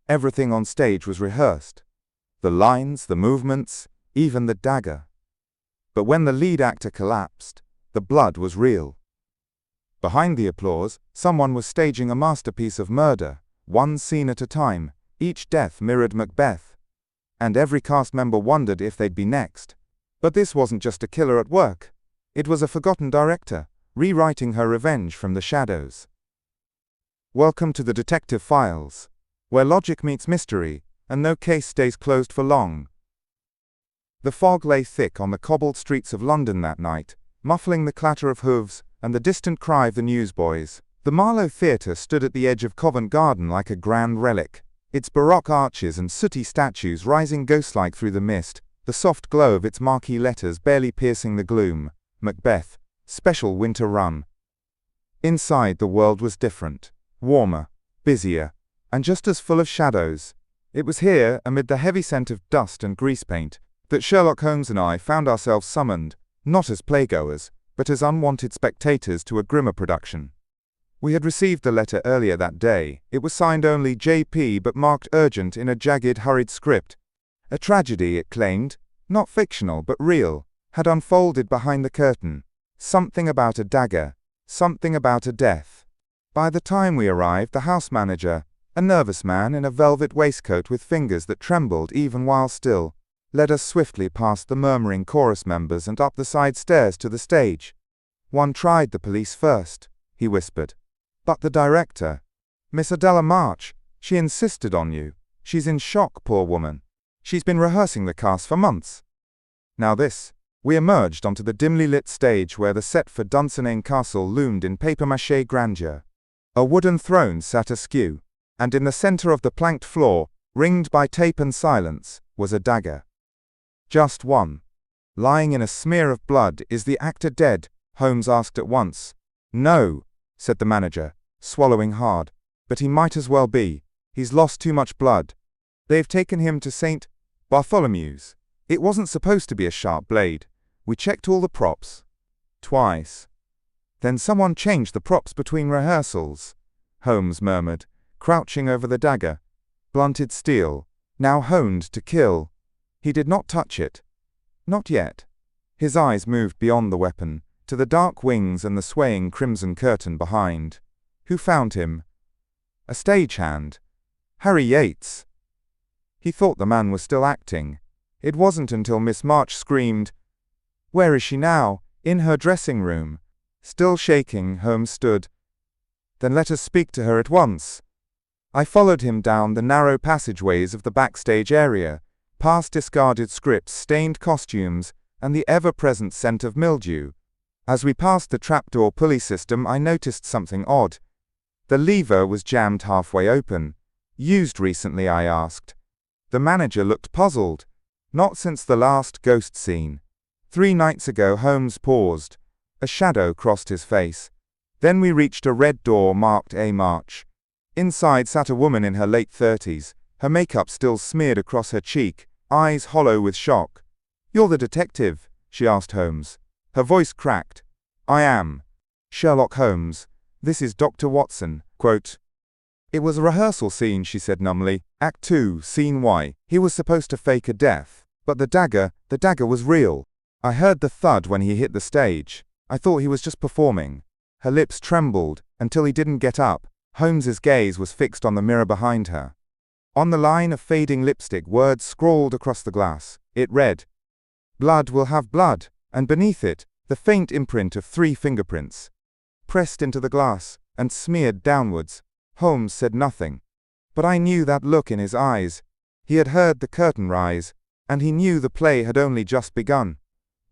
Everything on stage was rehearsed. The lines, the movements, even the dagger. But when the lead actor collapsed, the blood was real. Behind the applause, someone was staging a masterpiece of murder, one scene at a time. Each death mirrored Macbeth. And every cast member wondered if they'd be next. But this wasn't just a killer at work. It was a forgotten director, rewriting her revenge from the shadows. Welcome to the Detective Files, where logic meets mystery, and no case stays closed for long. The fog lay thick on the cobbled streets of London that night, muffling the clatter of hooves and the distant cry of the newsboys. The Marlowe Theatre stood at the edge of Covent Garden like a grand relic, its baroque arches and sooty statues rising ghost-like through the mist, the soft glow of its marquee letters barely piercing the gloom. Macbeth, Special Winter Run. Inside, the world was different, warmer, busier, and just as full of shadows. It was here, amid the heavy scent of dust and grease paint, that Sherlock Holmes and I found ourselves summoned, not as playgoers, but as unwanted spectators to a grimmer production. We had received the letter earlier that day. It was signed only JP but marked urgent in a jagged, hurried script. A tragedy, it claimed, not fictional but real, had unfolded behind the curtain. Something about a dagger, something about a death. By the time we arrived, the house manager, a nervous man in a velvet waistcoat with fingers that trembled even while still, led us swiftly past the murmuring chorus members and up the side stairs to the stage. "One tried the police first," he whispered. "But the director, Miss Adela March, she insisted on you. She's in shock, poor woman. She's been rehearsing the cast for months." Now this. We emerged onto the dimly lit stage where the set for Dunsinane Castle loomed in papier-mâché grandeur. A wooden throne sat askew, and in the center of the planked floor, ringed by tape and silence, was a dagger. Just one. Lying in a smear of blood. "Is the actor dead?" Holmes asked at once. "No," said the manager, swallowing hard. "But he might as well be. He's lost too much blood. They've taken him to St. Bartholomew's. It wasn't supposed to be a sharp blade. We checked all the props. Twice. Then someone changed the props between rehearsals," Holmes murmured, crouching over the dagger. "Blunted steel, now honed to kill. He did not touch it. Not yet." His eyes moved beyond the weapon, to the dark wings and the swaying crimson curtain behind. "Who found him?" "A stagehand. Harry Yates." He thought the man was still acting. It wasn't until Miss March screamed, "Where is she now?" "In her dressing room." Still shaking, Holmes stood. "Then let us speak to her at once." I followed him down the narrow passageways of the backstage area, past discarded scripts, stained costumes, and the ever-present scent of mildew. As we passed the trapdoor pulley system, I noticed something odd. The lever was jammed halfway open. "Used recently?" I asked. The manager looked puzzled. "Not since the last ghost scene. 3 nights ago." Holmes paused. A shadow crossed his face. Then we reached a red door marked A. March. Inside sat a woman in her late 30s, her makeup still smeared across her cheek, eyes hollow with shock. "You're the detective?" she asked Holmes. Her voice cracked. "I am. Sherlock Holmes. This is Dr. Watson." Quote. "It was a rehearsal scene," she said numbly. "Act 2, Scene Y. He was supposed to fake a death. But the dagger was real. I heard the thud when he hit the stage. I thought he was just performing." Her lips trembled until he didn't get up. Holmes's gaze was fixed on the mirror behind her. On the line of fading lipstick, words scrawled across the glass. It read, "Blood will have blood," and beneath it, the faint imprint of 3 fingerprints. Pressed into the glass, and smeared downwards. Holmes said nothing. But I knew that look in his eyes. He had heard the curtain rise, and he knew the play had only just begun.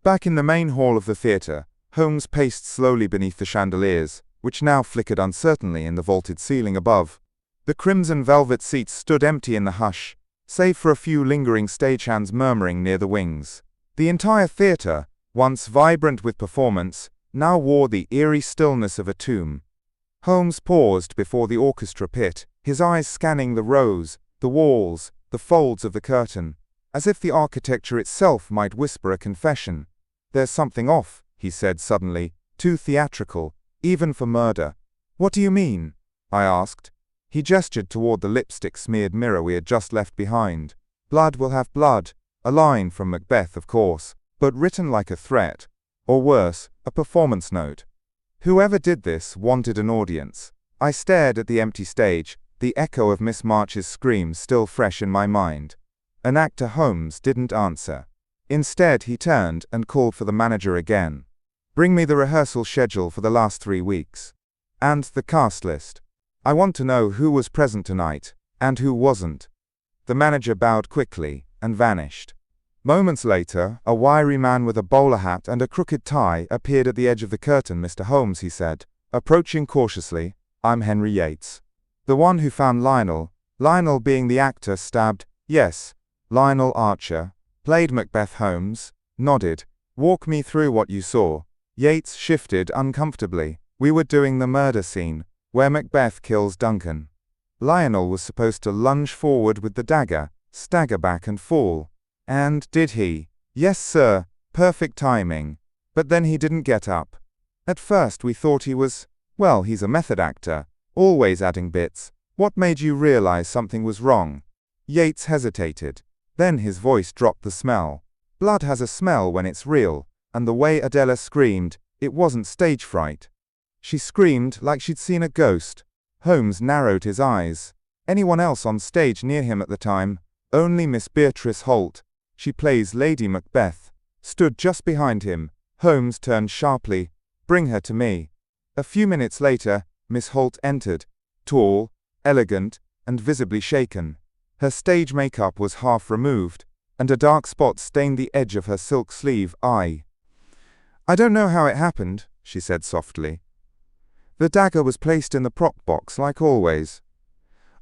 Back in the main hall of the theatre, Holmes paced slowly beneath the chandeliers, which now flickered uncertainly in the vaulted ceiling above. The crimson velvet seats stood empty in the hush, save for a few lingering stagehands murmuring near the wings. The entire theatre, once vibrant with performance, now wore the eerie stillness of a tomb. Holmes paused before the orchestra pit, his eyes scanning the rows, the walls, the folds of the curtain, as if the architecture itself might whisper a confession. "There's something off," he said suddenly, "too theatrical, even for murder." "What do you mean?" I asked. He gestured toward the lipstick-smeared mirror we had just left behind. Blood will have blood. A line from Macbeth, of course, but written like a threat. Or worse, a performance note. Whoever did this wanted an audience. I stared at the empty stage, the echo of Miss March's screams still fresh in my mind. An actor Holmes didn't answer. Instead, he turned and called for the manager again. Bring me the rehearsal schedule for the last 3 weeks. And the cast list. I want to know who was present tonight, and who wasn't. The manager bowed quickly and vanished. Moments later, a wiry man with a bowler hat and a crooked tie appeared at the edge of the curtain. Mr. Holmes, he said, approaching cautiously, I'm Henry Yates. The one who found Lionel. Lionel being the actor stabbed. Yes, Lionel Archer. Played Macbeth. Holmes nodded. Walk me through what you saw. Yates shifted uncomfortably. We were doing the murder scene, where Macbeth kills Duncan. Lionel was supposed to lunge forward with the dagger, stagger back and fall. And did he? Yes, sir. Perfect timing. But then he didn't get up. At first we thought he was, well, he's a method actor, always adding bits. What made you realize something was wrong? Yates hesitated. Then his voice dropped. The smell. Blood has a smell when it's real, and the way Adela screamed, it wasn't stage fright. She screamed like she'd seen a ghost. Holmes narrowed his eyes. Anyone else on stage near him at the time? Only Miss Beatrice Holt. She plays Lady Macbeth. Stood just behind him. Holmes turned sharply. Bring her to me. A few minutes later, Miss Holt entered. Tall, elegant, and visibly shaken. Her stage makeup was half removed, and a dark spot stained the edge of her silk sleeve. I don't know how it happened, she said softly. The dagger was placed in the prop box like always.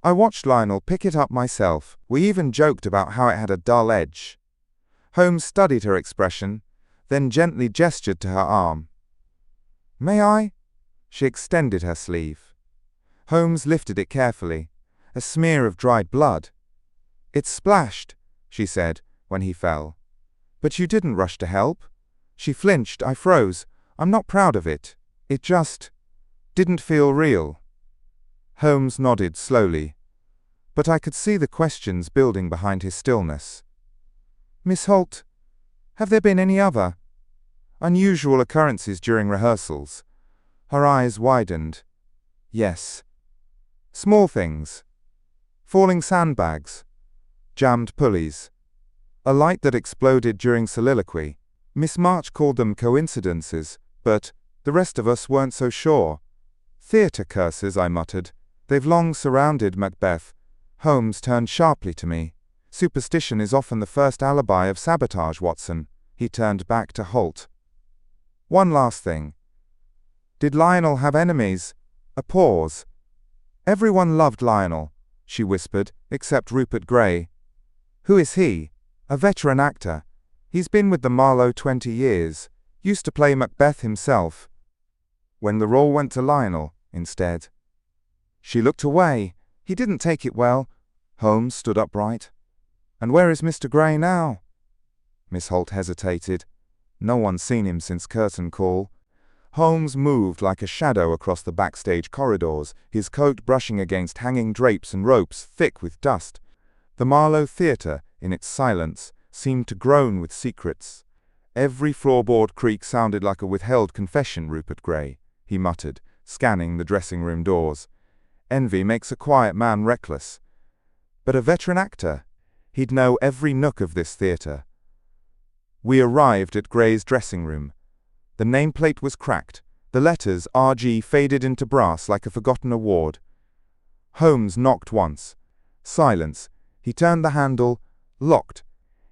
I watched Lionel pick it up myself. We even joked about how it had a dull edge. Holmes studied her expression, then gently gestured to her arm. May I? She extended her sleeve. Holmes lifted it carefully. A smear of dried blood. It splashed, she said, when he fell. But you didn't rush to help. She flinched. I froze. I'm not proud of it. It just didn't feel real. Holmes nodded slowly, but I could see the questions building behind his stillness. Miss Holt, have there been any other unusual occurrences during rehearsals? Her eyes widened. Yes. Small things. Falling sandbags. Jammed pulleys. A light that exploded during soliloquy. Miss March called them coincidences, but the rest of us weren't so sure. Theatre curses, I muttered. They've long surrounded Macbeth. Holmes turned sharply to me. Superstition is often the first alibi of sabotage, Watson. He turned back to Holt. One last thing. Did Lionel have enemies? A pause. Everyone loved Lionel, she whispered, except Rupert Gray. Who is he? A veteran actor. He's been with the Marlowe 20 years. Used to play Macbeth himself. When the role went to Lionel, instead. She looked away. He didn't take it well. Holmes stood upright. And where is Mr. Gray now? Miss Holt hesitated. No one's seen him since curtain call. Holmes moved like a shadow across the backstage corridors, his coat brushing against hanging drapes and ropes thick with dust. The Marlowe Theatre, in its silence, seemed to groan with secrets. Every floorboard creak sounded like a withheld confession. Rupert Gray, he muttered, scanning the dressing-room doors. Envy makes a quiet man reckless. But a veteran actor, he'd know every nook of this theatre. We arrived at Gray's dressing room. The nameplate was cracked. The letters RG faded into brass like a forgotten award. Holmes knocked once. Silence. He turned the handle. Locked.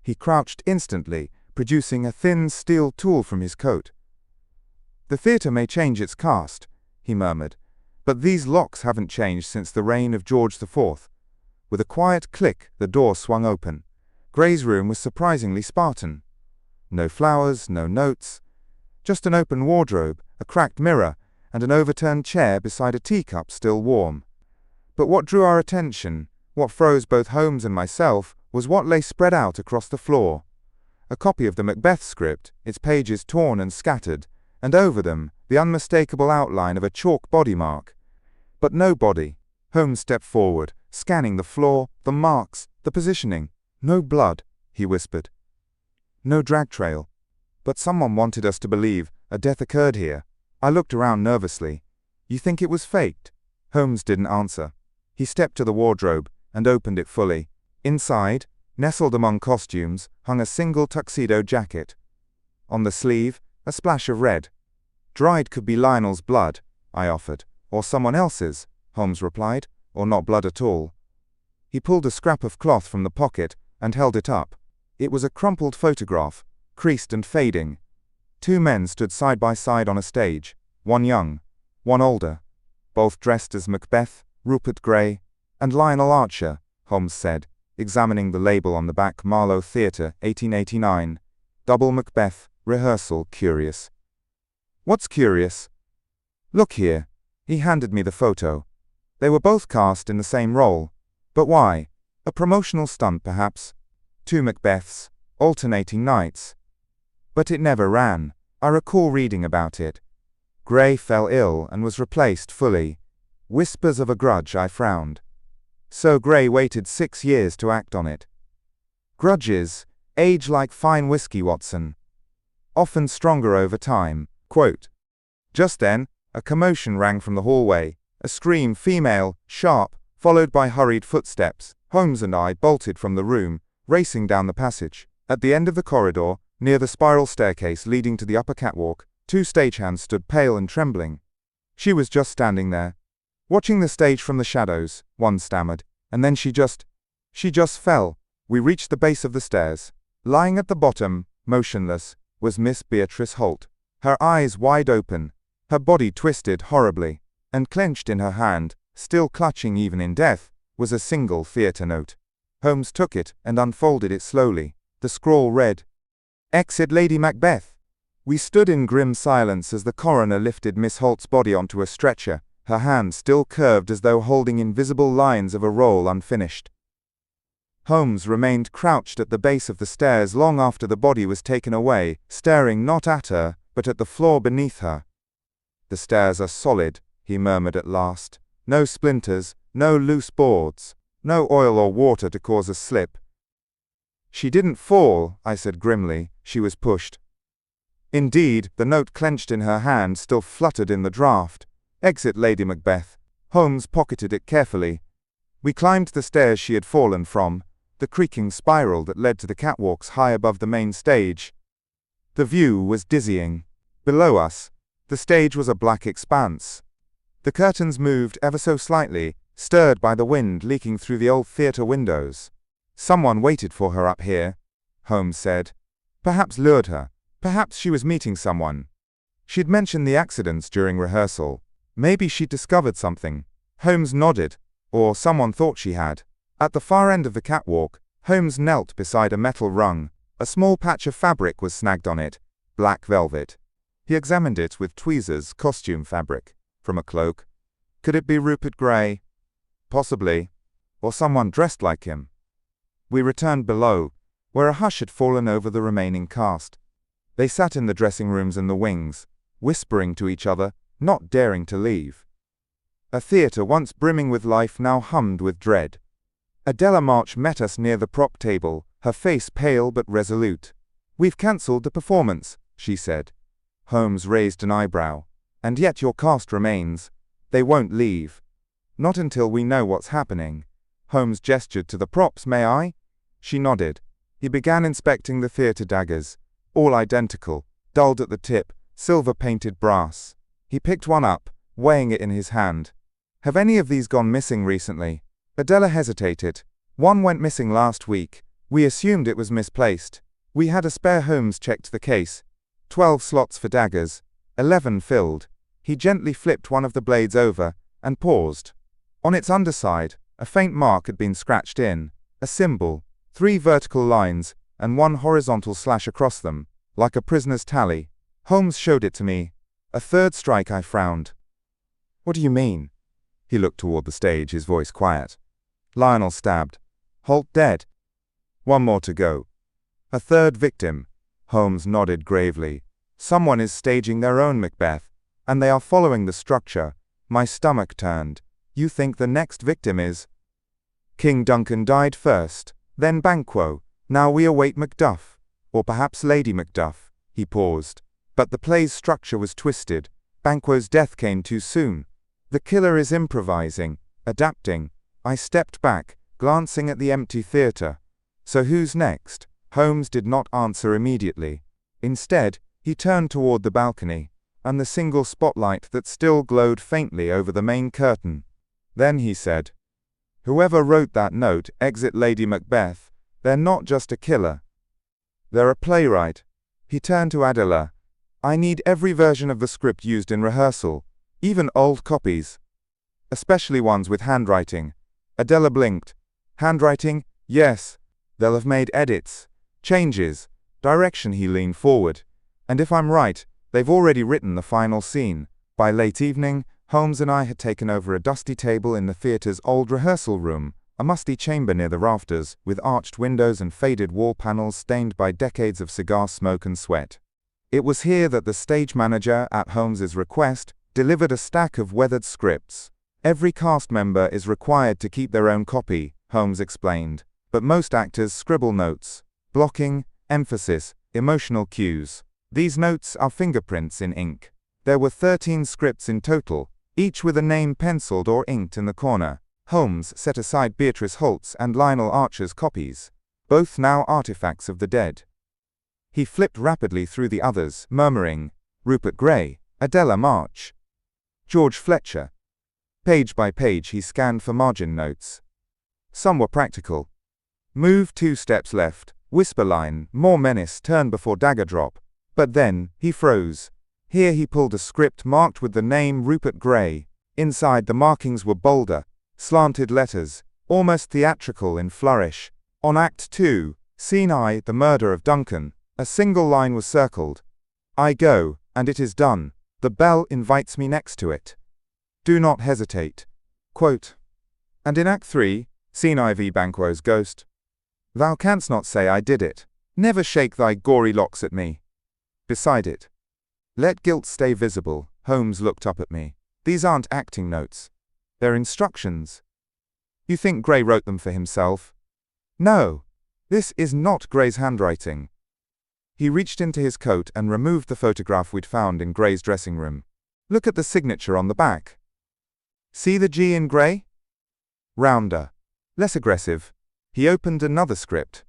He crouched instantly, producing a thin steel tool from his coat. The theatre may change its cast, he murmured, but these locks haven't changed since the reign of George IV. With a quiet click, the door swung open. Gray's room was surprisingly Spartan. No flowers, no notes. Just an open wardrobe, a cracked mirror, and an overturned chair beside a teacup still warm. But what drew our attention, what froze both Holmes and myself, was what lay spread out across the floor. A copy of the Macbeth script, its pages torn and scattered, and over them the unmistakable outline of a chalk body mark. But no body, Holmes stepped forward, scanning the floor, the marks, the positioning. No blood, he whispered. No drag trail. But someone wanted us to believe a death occurred here. I looked around nervously. You think it was faked? Holmes didn't answer. He stepped to the wardrobe and opened it fully. Inside, nestled among costumes, hung a single tuxedo jacket. On the sleeve, a splash of red. Dried could be Lionel's blood, I offered. Or someone else's, Holmes replied, or not blood at all. He pulled a scrap of cloth from the pocket and held it up. It was a crumpled photograph, creased and fading. Two men stood side by side on a stage, one young, one older, both dressed as Macbeth, Rupert Grey, and Lionel Archer, Holmes said, examining the label on the back. Marlowe Theatre, 1889. Double Macbeth, Rehearsal. Curious. What's curious? Look here. He handed me the photo. They were both cast in the same role. But why? A promotional stunt, perhaps? Two Macbeths, alternating nights. But it never ran. I recall reading about it. Grey fell ill and was replaced fully. Whispers of a grudge, I frowned. So Grey waited 6 years to act on it. Grudges age like fine whiskey, Watson. Often stronger over time. Quote. Just then, a commotion rang from the hallway. A scream, female, sharp, followed by hurried footsteps. Holmes and I bolted from the room, racing down the passage. At the end of the corridor, near the spiral staircase leading to the upper catwalk, two stagehands stood pale and trembling. She was just standing there, watching the stage from the shadows, one stammered, and then she just fell. We reached the base of the stairs. Lying at the bottom, motionless, was Miss Beatrice Holt. Her eyes wide open, her body twisted horribly, and clenched in her hand, still clutching even in death, was a single theatre note. Holmes took it and unfolded it slowly. The scrawl read, "Exit Lady Macbeth." We stood in grim silence as the coroner lifted Miss Holt's body onto a stretcher, her hand still curved as though holding invisible lines of a roll unfinished. Holmes remained crouched at the base of the stairs long after the body was taken away, staring not at her, but at the floor beneath her. "The stairs are solid," he murmured at last. "No splinters, no loose boards, no oil or water to cause a slip." "She didn't fall," I said grimly. "She was pushed." Indeed, the note clenched in her hand still fluttered in the draft. "Exit Lady Macbeth." Holmes pocketed it carefully. We climbed the stairs she had fallen from, the creaking spiral that led to the catwalks high above the main stage. The view was dizzying. Below us, the stage was a black expanse. The curtains moved ever so slightly, stirred by the wind leaking through the old theatre windows. "Someone waited for her up here," Holmes said. "Perhaps lured her. Perhaps she was meeting someone. She'd mentioned the accidents during rehearsal. Maybe she'd discovered something." Holmes nodded, or someone thought she had. At the far end of the catwalk, Holmes knelt beside a metal rung. A small patch of fabric was snagged on it, black velvet. He examined it with tweezers, costume fabric, from a cloak. Could it be Rupert Grey? Possibly. Or someone dressed like him. We returned below, where a hush had fallen over the remaining cast. They sat in the dressing rooms and the wings, whispering to each other, not daring to leave. A theatre once brimming with life now hummed with dread. Adela March met us near the prop table, her face pale but resolute. "We've cancelled the performance," she said. Holmes raised an eyebrow. "And yet your cast remains. They won't leave. Not until we know what's happening." Holmes gestured to the props. "May I?" She nodded. He began inspecting the theatre daggers, all identical, dulled at the tip, silver-painted brass. He picked one up, weighing it in his hand. "Have any of these gone missing recently?" Adela hesitated. "One went missing last week. We assumed it was misplaced. We had a spare." Holmes checked the case. 12 slots for daggers, 11 filled. He gently flipped one of the blades over, and paused. On its underside, a faint mark had been scratched in, a symbol, 3 vertical lines, and 1 horizontal slash across them, like a prisoner's tally. Holmes showed it to me. "A third strike," I frowned. "What do you mean?" He looked toward the stage, his voice quiet. "Lionel stabbed. Holt dead. 1 more to go. A third victim." Holmes nodded gravely. "Someone is staging their own Macbeth, and they are following the structure." My stomach turned. You think the next victim is? King Duncan died first, then Banquo. Now we await Macduff, or perhaps Lady Macduff. He paused. But the play's structure was twisted. Banquo's death came too soon. The killer is improvising, adapting. I stepped back, glancing at the empty theatre. So who's next? Holmes did not answer immediately. Instead, he turned toward the balcony, and the single spotlight that still glowed faintly over the main curtain. Then he said, "Whoever wrote that note, exit Lady Macbeth, they're not just a killer. They're a playwright." He turned to Adela. "I need every version of the script used in rehearsal, even old copies. Especially ones with handwriting." Adela blinked. "Handwriting? Yes. They'll have made edits, changes, direction." He leaned forward. "And if I'm right, they've already written the final scene." By late evening, Holmes and I had taken over a dusty table in the theatre's old rehearsal room, a musty chamber near the rafters, with arched windows and faded wall panels stained by decades of cigar smoke and sweat. It was here that the stage manager, at Holmes's request, delivered a stack of weathered scripts. "Every cast member is required to keep their own copy," Holmes explained, "but most actors scribble notes, blocking, emphasis, emotional cues. These notes are fingerprints in ink." There were 13 scripts in total, each with a name penciled or inked in the corner. Holmes set aside Beatrice Holt's and Lionel Archer's copies, both now artifacts of the dead. He flipped rapidly through the others, murmuring, "Rupert Gray, Adela March, George Fletcher." Page by page he scanned for margin notes. Some were practical. "Move 2 steps left, whisper line, more menace, turn before dagger drop." But then, he froze. Here he pulled a script marked with the name Rupert Gray. Inside the markings were bolder, slanted letters, almost theatrical in flourish. On Act 2, Scene I, the murder of Duncan, a single line was circled. "I go, and it is done. The bell invites me next to it. Do not hesitate." Quote. And in Act 3, Scene IV, Banquo's ghost. "Thou canst not say I did it. Never shake thy gory locks at me." Beside it, "Let guilt stay visible." Holmes looked up at me. "These aren't acting notes. They're instructions." "You think Gray wrote them for himself?" "No. This is not Gray's handwriting." He reached into his coat and removed the photograph we'd found in Gray's dressing room. "Look at the signature on the back. See the G in Gray? Rounder. Less aggressive." He opened another script.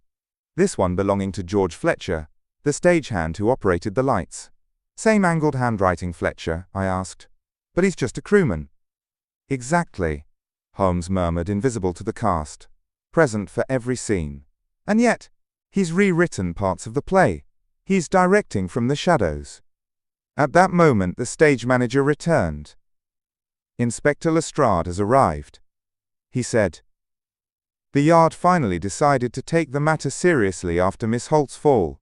This one belonging to George Fletcher, the stagehand who operated the lights. "Same angled handwriting, Fletcher?" I asked. "But he's just a crewman." "Exactly," Holmes murmured, invisible to the cast, present for every scene. "And yet, he's rewritten parts of the play. He's directing from the shadows." At that moment the stage manager returned. "Inspector Lestrade has arrived," he said. "The Yard finally decided to take the matter seriously after Miss Holt's fall."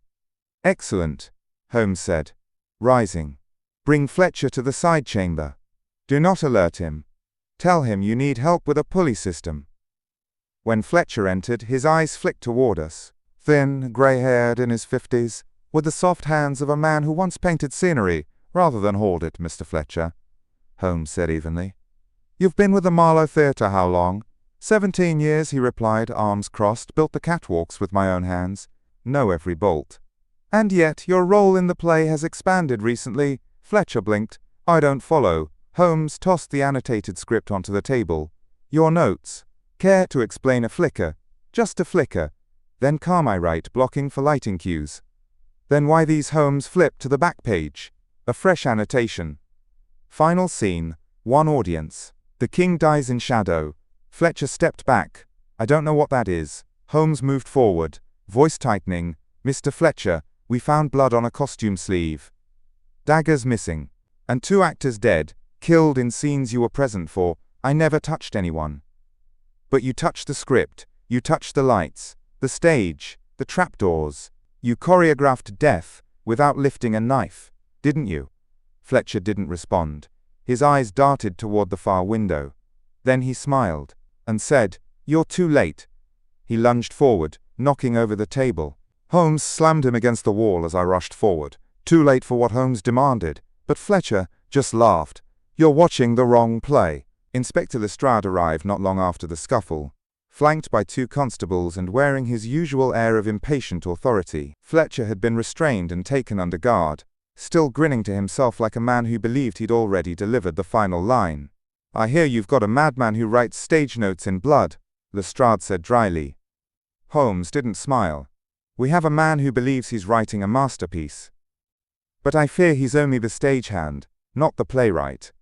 "Excellent," Holmes said, rising. "Bring Fletcher to the side chamber. Do not alert him. Tell him you need help with a pulley system." When Fletcher entered, his eyes flicked toward us. Thin, gray-haired, in his 50s, with the soft hands of a man who once painted scenery rather than hauled it, "Mr. Fletcher," Holmes said evenly. "You've been with the Marlowe Theatre how long?" 17 years, he replied, arms crossed, "built the catwalks with my own hands. Know every bolt." "And yet, your role in the play has expanded recently." Fletcher blinked. "I don't follow." Holmes tossed the annotated script onto the table. "Your notes. Care to explain?" A flicker. "Just a flicker. Then calm, I write, blocking for lighting cues." "Then why these?" Holmes flipped to the back page. A fresh annotation. "Final scene. One audience. The king dies in shadow." Fletcher stepped back. "I don't know what that is." Holmes moved forward, voice tightening. "Mr. Fletcher, we found blood on a costume sleeve. Daggers missing. And 2 actors dead, killed in scenes you were present for. I never touched anyone." "But you touched the script. You touched the lights, the stage, the trapdoors. You choreographed death without lifting a knife, didn't you?" Fletcher didn't respond. His eyes darted toward the far window. Then he smiled and said, "You're too late." He lunged forward, knocking over the table. Holmes slammed him against the wall as I rushed forward. Too late for what Holmes demanded, but Fletcher just laughed. "You're watching the wrong play." Inspector Lestrade arrived not long after the scuffle, flanked by 2 constables and wearing his usual air of impatient authority. Fletcher had been restrained and taken under guard, still grinning to himself like a man who believed he'd already delivered the final line. "I hear you've got a madman who writes stage notes in blood," Lestrade said dryly. Holmes didn't smile. "We have a man who believes he's writing a masterpiece. But I fear he's only the stagehand, not the playwright."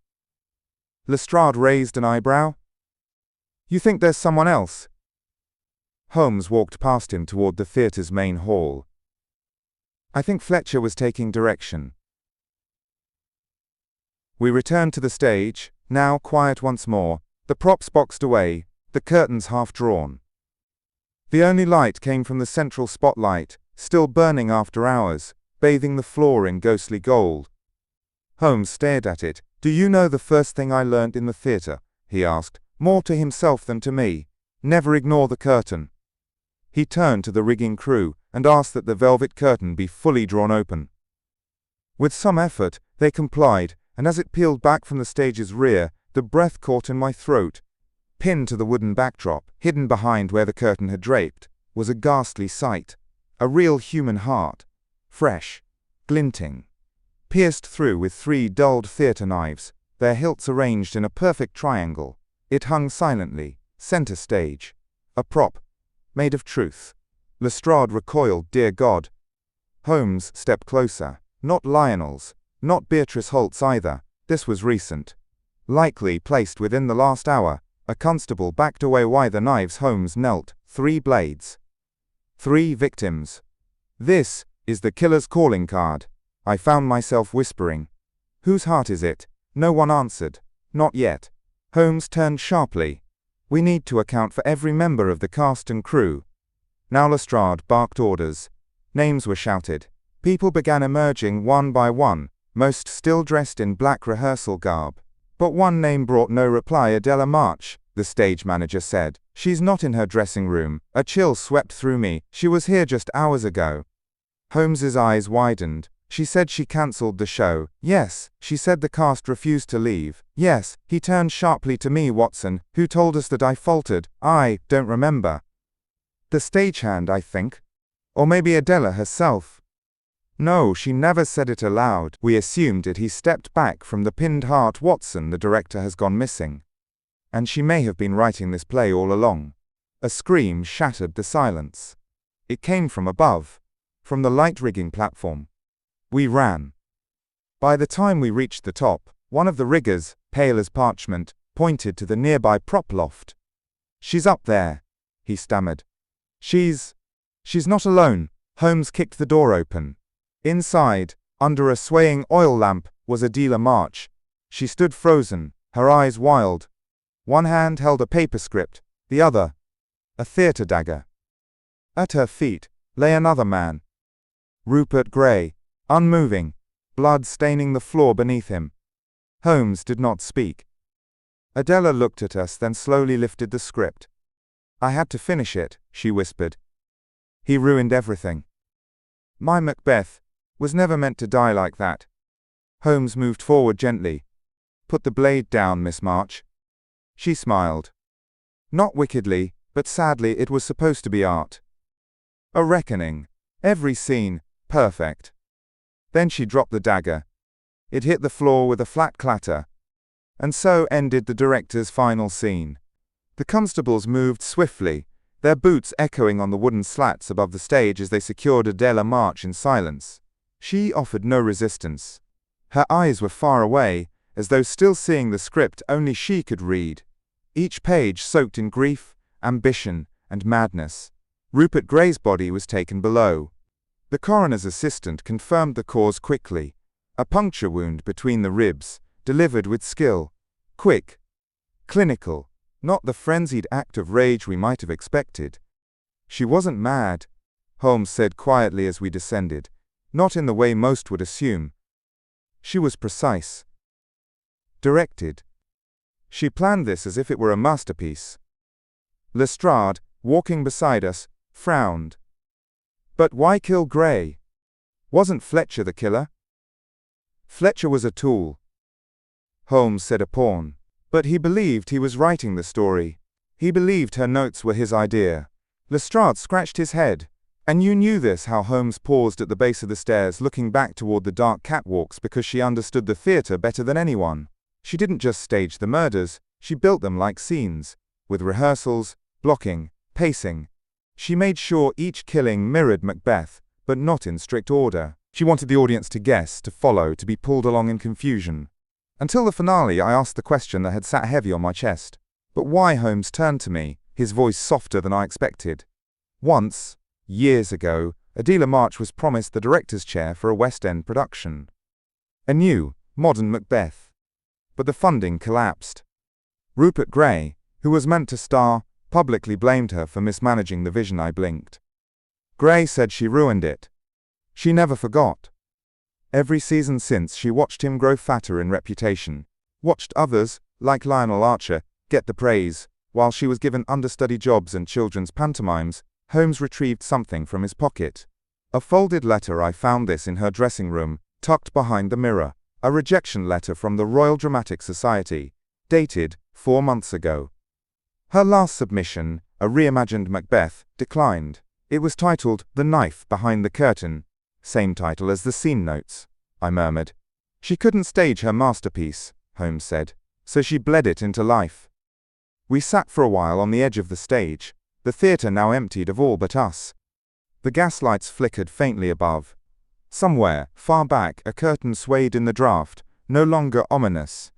Lestrade raised an eyebrow. "You think there's someone else?" Holmes walked past him toward the theatre's main hall. "I think Fletcher was taking direction." We returned to the stage, now quiet once more, the props boxed away, the curtains half drawn. The only light came from the central spotlight, still burning after hours, bathing the floor in ghostly gold. Holmes stared at it. "Do you know the first thing I learned in the theatre?" he asked, more to himself than to me. "Never ignore the curtain." He turned to the rigging crew and asked that the velvet curtain be fully drawn open. With some effort, they complied, and as it peeled back from the stage's rear, the breath caught in my throat. Pinned to the wooden backdrop, hidden behind where the curtain had draped, was a ghastly sight. A real human heart. Fresh. Glinting. Pierced through with 3 dulled theatre knives, their hilts arranged in a perfect triangle. It hung silently, center stage. A prop. Made of truth. Lestrade recoiled, "Dear God." Holmes stepped closer. Not Lionel's. Not Beatrice Holt's either. This was recent. Likely placed within the last hour. A constable backed away. Why the knives? Holmes knelt. 3 blades. 3 victims. "This is the killer's calling card." I found myself whispering. "Whose heart is it?" No one answered. Not yet. Holmes turned sharply. "We need to account for every member of the cast and crew." Now Lestrade barked orders. Names were shouted. People began emerging one by one, most still dressed in black rehearsal garb. But one name brought no reply. "Adela March," the stage manager said. "She's not in her dressing room." A chill swept through me. "She was here just hours ago." Holmes's eyes widened. "She said she cancelled the show." "Yes." "She said the cast refused to leave." "Yes." He turned sharply to me. "Watson, who told us that?" I faltered. "I don't remember." "The stagehand, I think. Or maybe Adela herself." "No, she never said it aloud. We assumed it." He stepped back from the pinned heart. "Watson, the director has gone missing. And she may have been writing this play all along." A scream shattered the silence. It came from above, from the light rigging platform. We ran. By the time we reached the top, one of the riggers, pale as parchment, pointed to the nearby prop loft. "She's up there," he stammered. She's not alone." Holmes kicked the door open. Inside, under a swaying oil lamp, was Adela March. She stood frozen, her eyes wild. One hand held a paper script, the other, a theatre dagger. At her feet lay another man. Rupert Gray, unmoving, blood staining the floor beneath him. Holmes did not speak. Adela looked at us, then slowly lifted the script. "I had to finish it," she whispered. "He ruined everything. My Macbeth was never meant to die like that." Holmes moved forward gently. "Put the blade down, Miss March." She smiled. Not wickedly, but sadly. It was supposed to be art. A reckoning. Every scene, perfect. Then she dropped the dagger. It hit the floor with a flat clatter. And so ended the director's final scene. The constables moved swiftly, their boots echoing on the wooden slats above the stage as they secured Adela March in silence. She offered no resistance. Her eyes were far away, as though still seeing the script only she could read. Each page soaked in grief, ambition, and madness. Rupert Gray's body was taken below. The coroner's assistant confirmed the cause quickly. A puncture wound between the ribs, delivered with skill. Quick. Clinical. Not the frenzied act of rage we might have expected. She wasn't mad, Holmes said quietly as we descended. Not in the way most would assume. She was precise. Directed. She planned this as if it were a masterpiece. Lestrade, walking beside us, frowned. But why kill Gray? Wasn't Fletcher the killer? Fletcher was a tool. Holmes said a pawn. But he believed he was writing the story. He believed her notes were his idea. Lestrade scratched his head. And you knew this, how Holmes paused at the base of the stairs, looking back toward the dark catwalks, because she understood the theatre better than anyone. She didn't just stage the murders, she built them like scenes, with rehearsals, blocking, pacing. She made sure each killing mirrored Macbeth, but not in strict order. She wanted the audience to guess, to follow, to be pulled along in confusion. Until the finale, I asked the question that had sat heavy on my chest. But why? Holmes turned to me, his voice softer than I expected. Once, years ago, Adela March was promised the director's chair for a West End production. A new, modern Macbeth. But the funding collapsed. Rupert Gray, who was meant to star, publicly blamed her for mismanaging the vision. I blinked. Gray said she ruined it. She never forgot. Every season since, she watched him grow fatter in reputation, watched others, like Lionel Archer, get the praise, while she was given understudy jobs and children's pantomimes. Holmes retrieved something from his pocket. A folded letter. I found this in her dressing room, tucked behind the mirror. A rejection letter from the Royal Dramatic Society, dated 4 months ago. Her last submission, a reimagined Macbeth, declined. It was titled The Knife Behind the Curtain. Same title as the scene notes, I murmured. She couldn't stage her masterpiece, Holmes said, so she bled it into life. We sat for a while on the edge of the stage, the theatre now emptied of all but us. The gaslights flickered faintly above. Somewhere, far back, a curtain swayed in the draught, no longer ominous,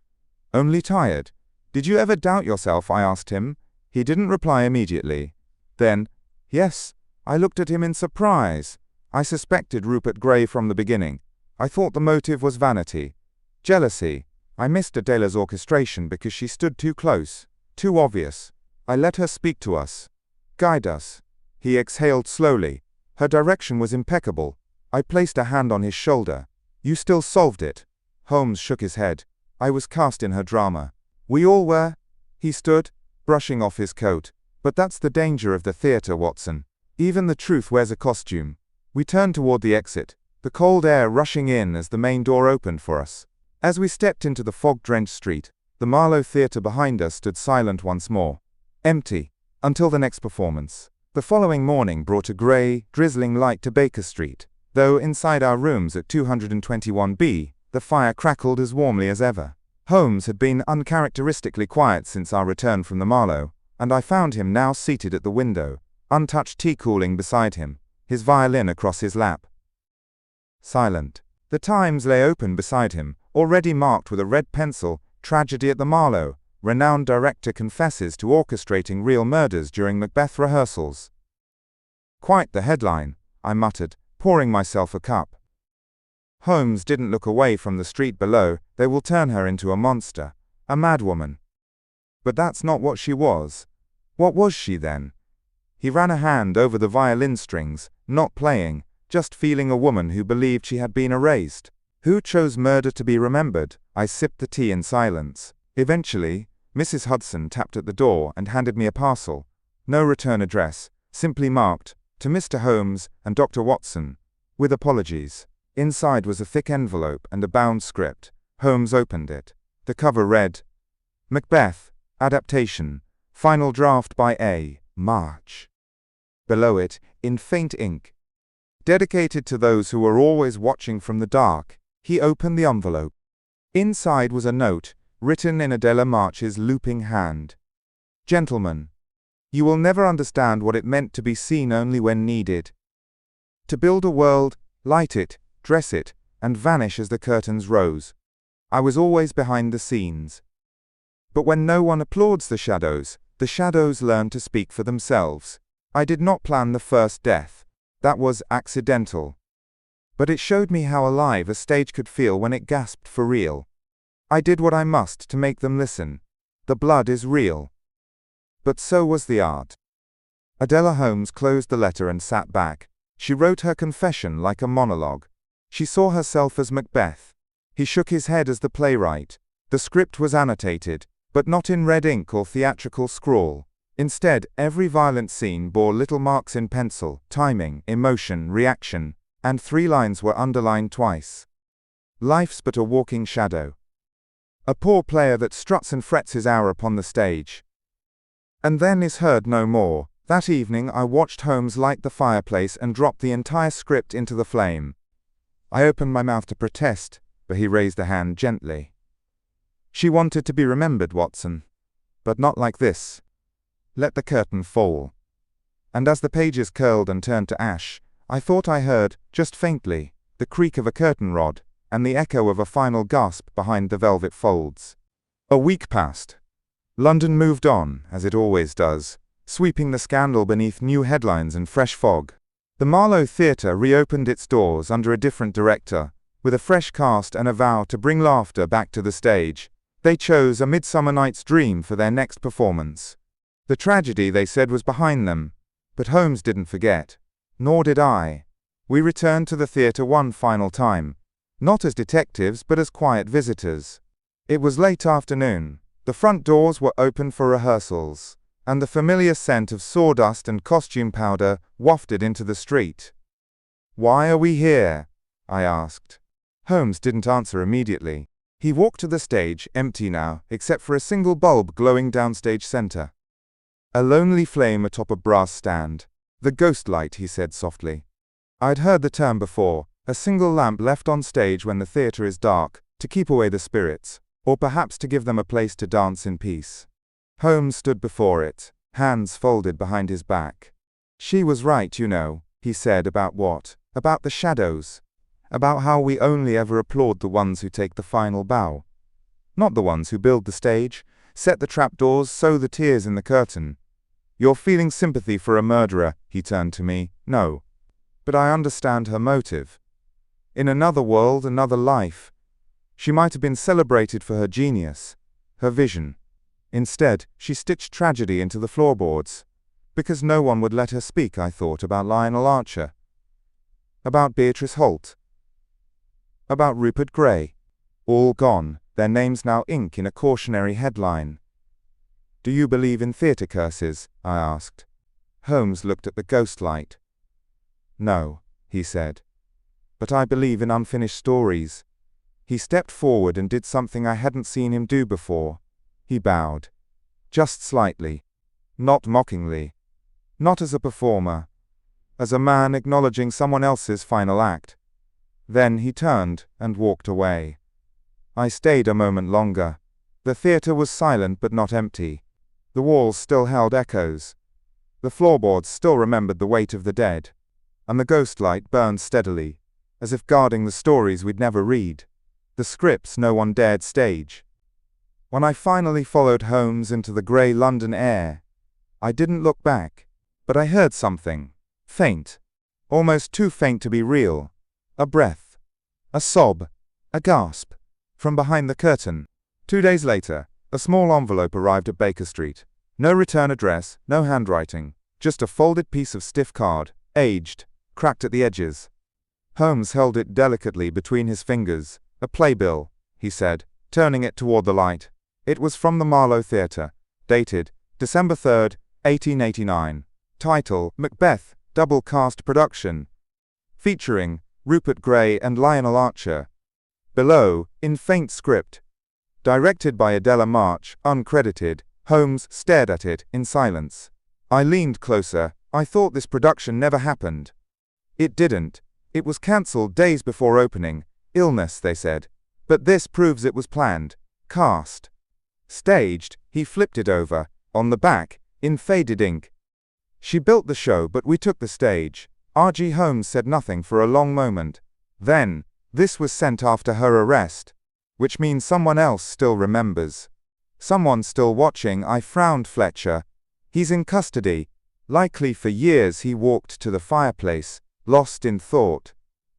only tired. Did you ever doubt yourself? I asked him. He didn't reply immediately. Then, yes, I looked at him in surprise. I suspected Rupert Gray from the beginning. I thought the motive was vanity, jealousy. I missed Adela's orchestration because she stood too close, too obvious. I let her speak to us, guide us. He exhaled slowly. Her direction was impeccable. I placed a hand on his shoulder. You still solved it. Holmes shook his head. I was cast in her drama. We all were. He stood, brushing off his coat. But that's the danger of the theatre, Watson. Even the truth wears a costume. We turned toward the exit, the cold air rushing in as the main door opened for us. As we stepped into the fog-drenched street, the Marlowe Theatre behind us stood silent once more. Empty, until the next performance. The following morning brought a grey, drizzling light to Baker Street, though inside our rooms at 221B, the fire crackled as warmly as ever. Holmes had been uncharacteristically quiet since our return from the Marlowe, and I found him now seated at the window, untouched tea cooling beside him, his violin across his lap. Silent. The Times lay open beside him, already marked with a red pencil, Tragedy at the Marlowe. Renowned director confesses to orchestrating real murders during Macbeth rehearsals. Quite the headline, I muttered, pouring myself a cup. Holmes didn't look away from the street below. They will turn her into a monster, a madwoman. But that's not what she was. What was she then? He ran a hand over the violin strings, not playing, just feeling a woman who believed she had been erased. Who chose murder to be remembered? I sipped the tea in silence. Eventually, Mrs. Hudson tapped at the door and handed me a parcel. No return address, simply marked, to Mr. Holmes and Dr. Watson, with apologies. Inside was a thick envelope and a bound script. Holmes opened it. The cover read, Macbeth, Adaptation, Final Draft by A. March. Below it, in faint ink, dedicated to those who are always watching from the dark. He opened the envelope. Inside was a note, written in Adela March's looping hand. Gentlemen, you will never understand what it meant to be seen only when needed. To build a world, light it, dress it, and vanish as the curtains rose. I was always behind the scenes. But when no one applauds the shadows learn to speak for themselves. I did not plan the first death. That was accidental. But it showed me how alive a stage could feel when it gasped for real. I did what I must to make them listen. The blood is real. But so was the art. Adela Holmes closed the letter and sat back. She wrote her confession like a monologue. She saw herself as Macbeth. He shook his head as the playwright. The script was annotated, but not in red ink or theatrical scrawl. Instead, every violent scene bore little marks in pencil, timing, emotion, reaction, and 3 lines were underlined twice. Life's but a walking shadow. A poor player that struts and frets his hour upon the stage, and then is heard no more. That evening I watched Holmes light the fireplace and drop the entire script into the flame. I opened my mouth to protest, but he raised a hand gently. She wanted to be remembered, Watson. But not like this. Let the curtain fall. And as the pages curled and turned to ash, I thought I heard, just faintly, the creak of a curtain rod, and the echo of a final gasp behind the velvet folds. A week passed. London moved on, as it always does, sweeping the scandal beneath new headlines and fresh fog. The Marlowe Theatre reopened its doors under a different director, with a fresh cast and a vow to bring laughter back to the stage. They chose A Midsummer Night's Dream for their next performance. The tragedy, they said, was behind them, but Holmes didn't forget. Nor did I. We returned to the theatre one final time, not as detectives but as quiet visitors. It was late afternoon. The front doors were open for rehearsals, and the familiar scent of sawdust and costume powder wafted into the street. "Why are we here?" I asked. Holmes didn't answer immediately. He walked to the stage, empty now, except for a single bulb glowing downstage center. A lonely flame atop a brass stand. "The ghost light," he said softly. I'd heard the term before, a single lamp left on stage when the theatre is dark, to keep away the spirits, or perhaps to give them a place to dance in peace. Holmes stood before it, hands folded behind his back. "She was right, you know," he said. "About what? About the shadows. About how we only ever applaud the ones who take the final bow. Not the ones who build the stage, set the trapdoors, sow the tears in the curtain. You're feeling sympathy for a murderer," he turned to me. "No. But I understand her motive. In another world, another life, she might have been celebrated for her genius, her vision. Instead, she stitched tragedy into the floorboards. Because no one would let her speak, I thought, about Lionel Archer. About Beatrice Holt. About Rupert Gray. All gone, their names now ink in a cautionary headline." "Do you believe in theatre curses?" I asked. Holmes looked at the ghost light. "No," he said. "But I believe in unfinished stories." He stepped forward and did something I hadn't seen him do before. He bowed. Just slightly. Not mockingly. Not as a performer. As a man acknowledging someone else's final act. Then he turned and walked away. I stayed a moment longer. The theatre was silent but not empty. The walls still held echoes. The floorboards still remembered the weight of the dead. And the ghost light burned steadily, as if guarding the stories we'd never read. The scripts no one dared stage. When I finally followed Holmes into the grey London air, I didn't look back. But I heard something. Faint. Almost too faint to be real. A breath. A sob. A gasp. From behind the curtain. 2 days later, a small envelope arrived at Baker Street. No return address, no handwriting. Just a folded piece of stiff card, aged, cracked at the edges. Holmes held it delicately between his fingers. "A playbill," he said, turning it toward the light. It was from the Marlowe Theatre, dated December 3rd, 1889. Title, Macbeth, double cast production. Featuring Rupert Gray and Lionel Archer. Below, in faint script. Directed by Adela March, uncredited. Holmes stared at it in silence. I leaned closer. I thought this production never happened. It didn't. It was cancelled days before opening. Illness, they said. But this proves it was planned. Cast. Staged. He flipped it over. On the back, in faded ink. "She built the show, but we took the stage." R.G. Holmes said nothing for a long moment. Then, "This was sent after her arrest. Which means someone else still remembers. Someone still watching." I frowned. "Fletcher. He's in custody. Likely for years." He walked to the fireplace, lost in thought.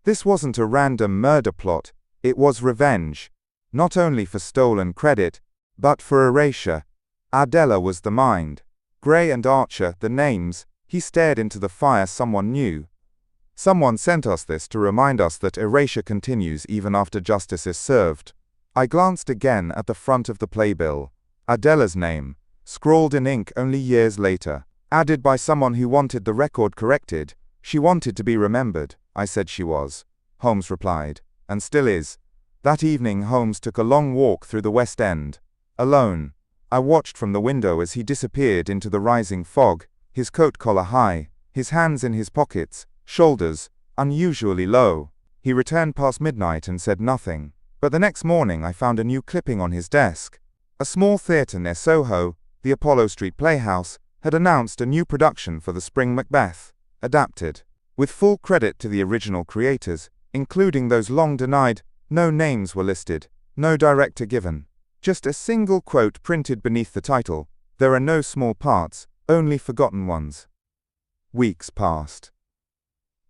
This wasn't a random murder plot. It was revenge. Not only for stolen credit, but for erasure. Adela was the mind. Gray and Archer, the names. He stared into the fire. Someone knew. Someone sent us this to remind us that erasure continues even after justice is served. I glanced again at the front of the playbill. Adela's name, scrawled in ink only years later. Added by someone who wanted the record corrected. She wanted to be remembered. I said she was. Holmes replied. And still is. That evening Holmes took a long walk through the West End. Alone, I watched from the window as he disappeared into the rising fog, his coat collar high, his hands in his pockets, shoulders unusually low. He returned past midnight and said nothing, but the next morning I found a new clipping on his desk. A small theatre near Soho, the Apollo Street Playhouse, had announced a new production for the spring Macbeth, adapted. With full credit to the original creators, including those long denied, no names were listed, no director given. Just a single quote printed beneath the title, "There are no small parts, only forgotten ones." Weeks passed.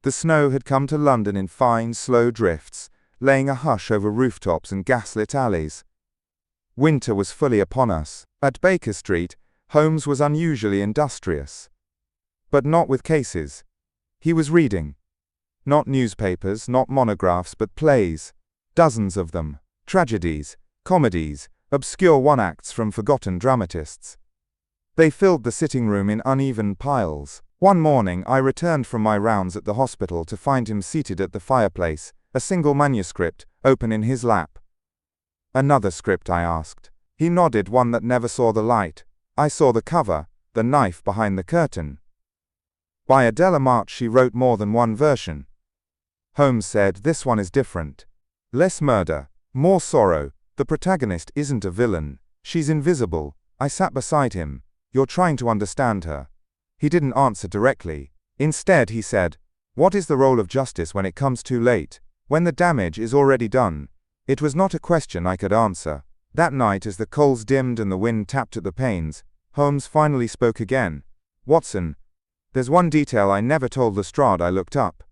The snow had come to London in fine, slow drifts, laying a hush over rooftops and gaslit alleys. Winter was fully upon us. At Baker Street, Holmes was unusually industrious. But not with cases. He was reading. Not newspapers, not monographs, but plays. Dozens of them. Tragedies, comedies, obscure one-acts from forgotten dramatists. They filled the sitting room in uneven piles. One morning I returned from my rounds at the hospital to find him seated at the fireplace, a single manuscript, open in his lap. "Another script?" I asked. He nodded. "One that never saw the light. I saw the cover, the knife behind the curtain." By Adela March she wrote more than one version. Holmes said, "This one is different. Less murder, more sorrow. The protagonist isn't a villain. She's invisible." I sat beside him. "You're trying to understand her." He didn't answer directly. Instead he said, "What is the role of justice when it comes too late, when the damage is already done?" It was not a question I could answer. That night, as the coals dimmed and the wind tapped at the panes, Holmes finally spoke again. "Watson, there's one detail I never told Lestrade." I looked up.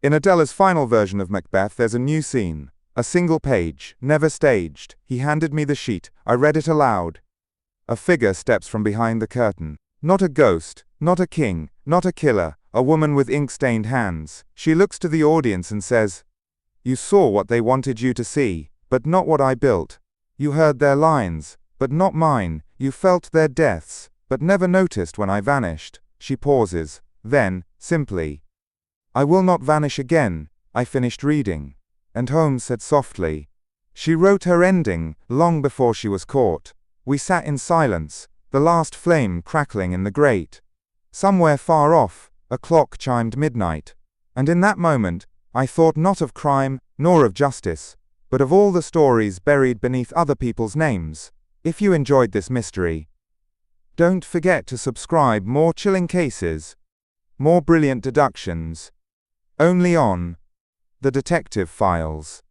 "In Adela's final version of Macbeth there's a new scene. A single page, never staged." He handed me the sheet. I read it aloud. "A figure steps from behind the curtain. Not a ghost, not a king, not a killer, a woman with ink-stained hands. She looks to the audience and says, 'You saw what they wanted you to see, but not what I built. You heard their lines, but not mine. You felt their deaths, but never noticed when I vanished.'" She pauses. Then, simply, "I will not vanish again." I finished reading. And Holmes said softly, "She wrote her ending long before she was caught." We sat in silence, the last flame crackling in the grate. Somewhere far off, a clock chimed midnight. And in that moment, I thought not of crime, nor of justice, but of all the stories buried beneath other people's names. If you enjoyed this mystery, don't forget to subscribe. More chilling cases, more brilliant deductions, only on The Detective Files.